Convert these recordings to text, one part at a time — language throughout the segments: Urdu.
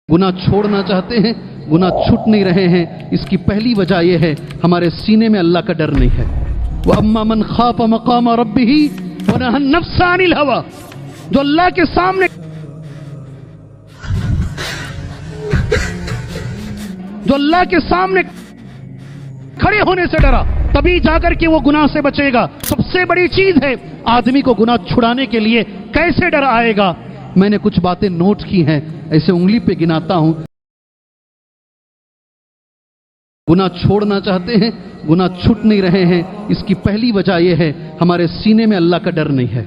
گناہ چھوڑنا چاہتے ہیں، گناہ چھوٹ نہیں رہے ہیں، اس کی پہلی وجہ یہ ہے ہمارے سینے میں اللہ کا ڈر نہیں ہے۔ وَأَمَّا مَنْ خَافَ مَقَامَ رَبِّهِ وَنَهَى النَّفْسَ عَنِ الْهَوَىٰ، جو اللہ کے سامنے کھڑے ہونے سے ڈرا، تبھی جا کر کے وہ گناہ سے بچے گا۔ سب سے بڑی چیز ہے آدمی کو گناہ چھڑانے کے لیے کیسے ڈر آئے گا۔ میں نے کچھ باتیں نوٹ کی ہیں، ایسے انگلی پہ گناتا ہوں۔ گناہ چھوڑنا چاہتے ہیں، گناہ چھوٹ نہیں رہے ہیں، اس کی پہلی وجہ یہ ہے ہمارے سینے میں اللہ کا ڈر نہیں ہے،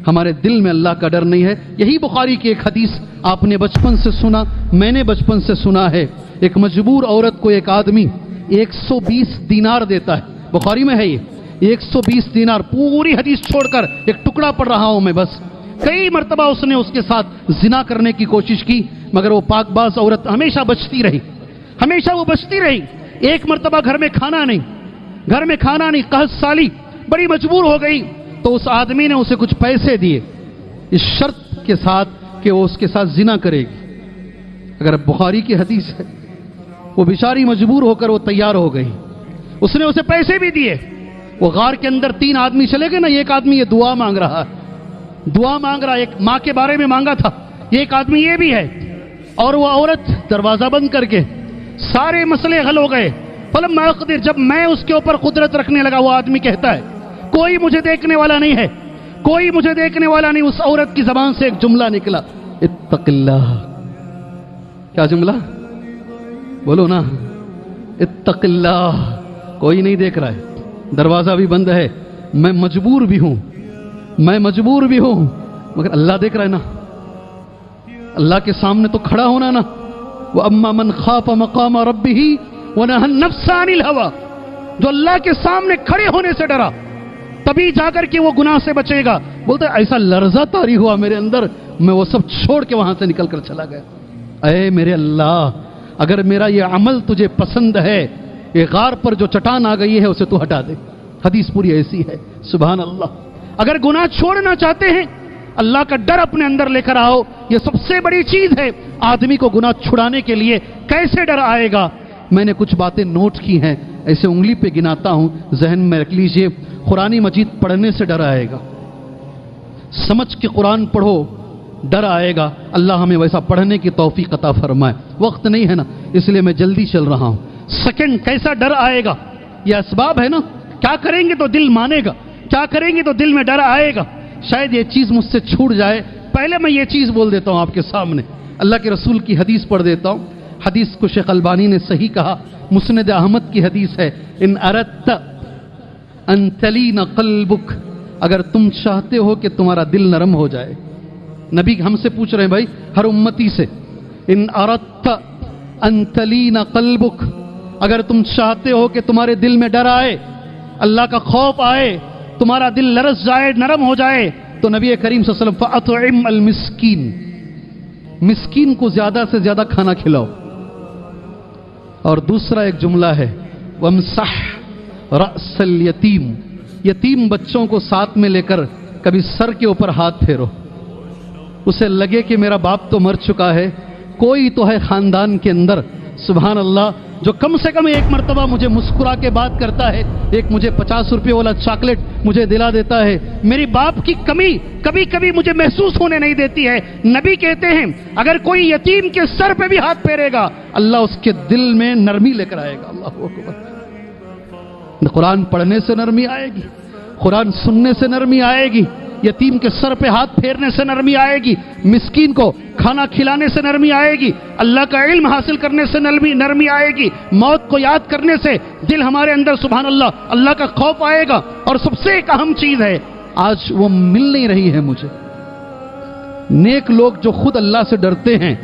ہمارے دل میں اللہ کا ڈر نہیں ہے۔ یہی بخاری کی ایک حدیث آپ نے بچپن سے سنا، میں نے بچپن سے سنا ہے۔ ایک مجبور عورت کو ایک آدمی 120 دینار دیتا ہے، بخاری میں ہے یہ 120 دینار۔ پوری حدیث چھوڑ کر ایک ٹکڑا پڑھ رہا ہوں میں بس۔ کئی مرتبہ اس نے اس کے ساتھ زنا کرنے کی کوشش کی، مگر وہ پاک باز عورت ہمیشہ بچتی رہی، ہمیشہ وہ بچتی رہی۔ ایک مرتبہ گھر میں کھانا نہیں، قحط سالی، بڑی مجبور ہو گئی، تو اس آدمی نے اسے کچھ پیسے دیے اس شرط کے ساتھ کہ وہ اس کے ساتھ زنا کرے گی۔ اگر بخاری کی حدیث ہے، وہ بیچاری مجبور ہو کر وہ تیار ہو گئی، اس نے اسے پیسے بھی دیے۔ وہ غار کے اندر 3 آدمی چلے گئے نا، ایک آدمی یہ دعا مانگ رہا ہے، ایک ماں کے بارے میں مانگا تھا، ایک آدمی یہ بھی ہے، اور وہ عورت دروازہ بند کر کے سارے مسئلے حل ہو گئے۔ فلما اقدر، جب میں اس کے اوپر قدرت رکھنے لگا، وہ آدمی کہتا ہے کوئی مجھے دیکھنے والا نہیں ہے، کوئی مجھے دیکھنے والا نہیں۔ اس عورت کی زبان سے ایک جملہ نکلا، اتق اللہ۔ کیا جملہ؟ بولو نا، اتق اللہ۔ کوئی نہیں دیکھ رہا ہے، دروازہ بھی بند ہے، میں مجبور بھی ہوں، مگر اللہ دیکھ رہا ہے نا، اللہ کے سامنے تو کھڑا ہونا نا۔ وَأَمَّا مَنْ خَافَ مَقَامَ رَبِّهِ وَنَهَى النَّفْسَ عَنِ الْهَوَىٰ، جو اللہ کے سامنے کھڑے ہونے سے ڈرا، تبھی جا کر کے وہ گناہ سے بچے گا۔ بولتے ایسا لرزہ طاری ہوا میرے اندر، میں وہ سب چھوڑ کے وہاں سے نکل کر چلا گیا۔ اے میرے اللہ، اگر میرا یہ عمل تجھے پسند ہے، یہ غار پر جو چٹان آ گئی ہے اسے تو ہٹا دے۔ حدیث پوری ایسی ہے، سبحان اللہ۔ اگر گناہ چھوڑنا چاہتے ہیں، اللہ کا ڈر اپنے اندر لے کر آؤ، یہ سب سے بڑی چیز ہے آدمی کو گناہ چھڑانے کے لیے کیسے ڈر آئے گا۔ میں نے کچھ باتیں نوٹ کی ہیں، ایسے انگلی پہ گناتا ہوں، ذہن میں رکھ لیجئے۔ قرآن مجید پڑھنے سے ڈر آئے گا، سمجھ کے قرآن پڑھو، ڈر آئے گا۔ اللہ ہمیں ویسا پڑھنے کی توفیق عطا فرمائے۔ وقت نہیں ہے نا، اس لیے میں جلدی چل رہا ہوں۔ سیکنڈ، کیسا ڈر آئے گا؟ یہ اسباب ہے نا، کیا کریں گے تو دل مانے گا، کیا کریں گے تو دل میں ڈر آئے گا۔ شاید یہ چیز مجھ سے چھوٹ جائے، پہلے میں یہ چیز بول دیتا ہوں آپ کے سامنے، اللہ کے رسول کی حدیث پڑھ دیتا ہوں۔ حدیث کو شیخ البانی نے صحیح کہا، مسند احمد کی حدیث ہے، ان اردت ان تلین قلبک، اگر تم چاہتے ہو کہ تمہارا دل نرم ہو جائے۔ نبی ہم سے پوچھ رہے ہیں بھائی، ہر امتی سے، ان اردت ان تلین قلبک، اگر تم چاہتے ہو کہ تمہارے دل میں ڈر آئے، اللہ کا خوف آئے، تمہارا دل لرز جائے، نرم ہو جائے، تو نبی کریم صلی اللہ علیہ وسلم فَأَطْعِمْ الْمِسْكِينَ، مسکین کو زیادہ سے زیادہ کھانا کھلاؤ۔ اور دوسرا ایک جملہ ہے، وَامْسَحْ رَأْسَ الْيَتِيمِ، یتیم بچوں کو ساتھ میں لے کر کبھی سر کے اوپر ہاتھ پھیرو، اسے لگے کہ میرا باپ تو مر چکا ہے، کوئی تو ہے خاندان کے اندر، سبحان اللہ، جو کم سے کم ایک مرتبہ مجھے مسکرا کے بات کرتا ہے، ایک مجھے 50 روپے والا چاکلیٹ مجھے دلا دیتا ہے۔ میری باپ کی کمی کبھی کبھی مجھے محسوس ہونے نہیں دیتی ہے۔ نبی کہتے ہیں اگر کوئی یتیم کے سر پہ بھی ہاتھ پھیرے گا، اللہ اس کے دل میں نرمی لے کر آئے گا۔ اللہ اکبر۔ قرآن پڑھنے سے نرمی آئے گی، قرآن سننے سے نرمی آئے گی، یتیم کے سر پہ ہاتھ پھیرنے سے نرمی آئے گی، مسکین کو کھانا کھلانے سے نرمی آئے گی، اللہ کا علم حاصل کرنے سے نرمی آئے گی، موت کو یاد کرنے سے دل ہمارے اندر سبحان اللہ اللہ کا خوف آئے گا۔ اور سب سے ایک اہم چیز ہے، آج وہ مل نہیں رہی ہے مجھے، نیک لوگ جو خود اللہ سے ڈرتے ہیں،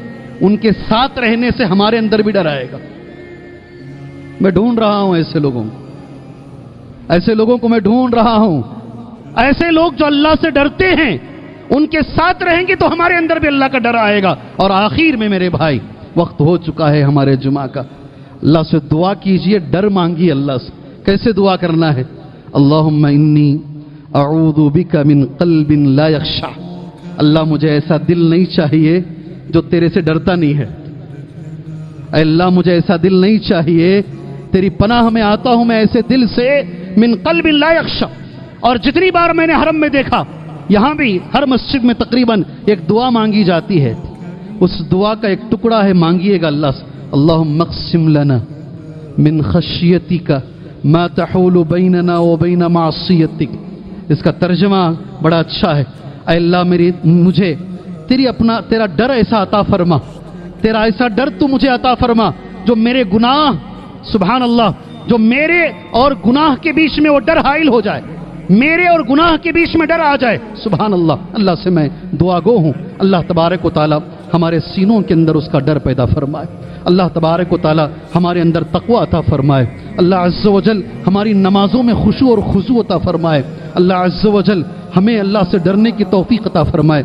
ان کے ساتھ رہنے سے ہمارے اندر بھی ڈر آئے گا۔ میں ڈھونڈ رہا ہوں ایسے لوگوں کو میں ڈھونڈ رہا ہوں، ایسے لوگ جو اللہ سے ڈرتے ہیں، ان کے ساتھ رہیں گے تو ہمارے اندر بھی اللہ کا ڈر آئے گا۔ اور آخر میں میرے بھائی، وقت ہو چکا ہے ہمارے جمعہ کا، اللہ سے دعا کیجئے، ڈر مانگیے اللہ سے۔ کیسے دعا کرنا ہے؟ اللہم انی اعوذ بک من قلب لا یخشع، اللہ مجھے ایسا دل نہیں چاہیے جو تیرے سے ڈرتا نہیں ہے۔ اے اللہ مجھے ایسا دل نہیں چاہیے، تیری پناہ میں آتا ہوں میں ایسے دل سے، من قلب لا یخشع۔ اور جتنی بار میں نے حرم میں دیکھا، یہاں بھی ہر مسجد میں تقریباً ایک دعا مانگی جاتی ہے، اس دعا کا ایک ٹکڑا ہے، مانگیے گا اللہ سے، اللہم اقسم لنا من خشیتک ما تحول بیننا وبین معصیتک۔ اس کا ترجمہ بڑا اچھا ہے، اے اللہ مجھے تیرا ڈر ایسا عطا فرما، تیرا ایسا ڈر تو مجھے عطا فرما جو میرے گناہ، سبحان اللہ، جو میرے اور گناہ کے بیچ میں وہ ڈر حائل ہو جائے، میرے اور گناہ کے بیچ میں ڈر آ جائے، سبحان اللہ۔ اللہ سے میں دعا گو ہوں، اللہ تبارک و تعالی ہمارے سینوں کے اندر اس کا ڈر پیدا فرمائے، اللہ تبارک و تعالی ہمارے اندر تقوی عطا فرمائے، اللہ عز و جل ہماری نمازوں میں خشوع اور خضوع عطا فرمائے، اللہ عز و جل ہمیں اللہ سے ڈرنے کی توفیق عطا فرمائے۔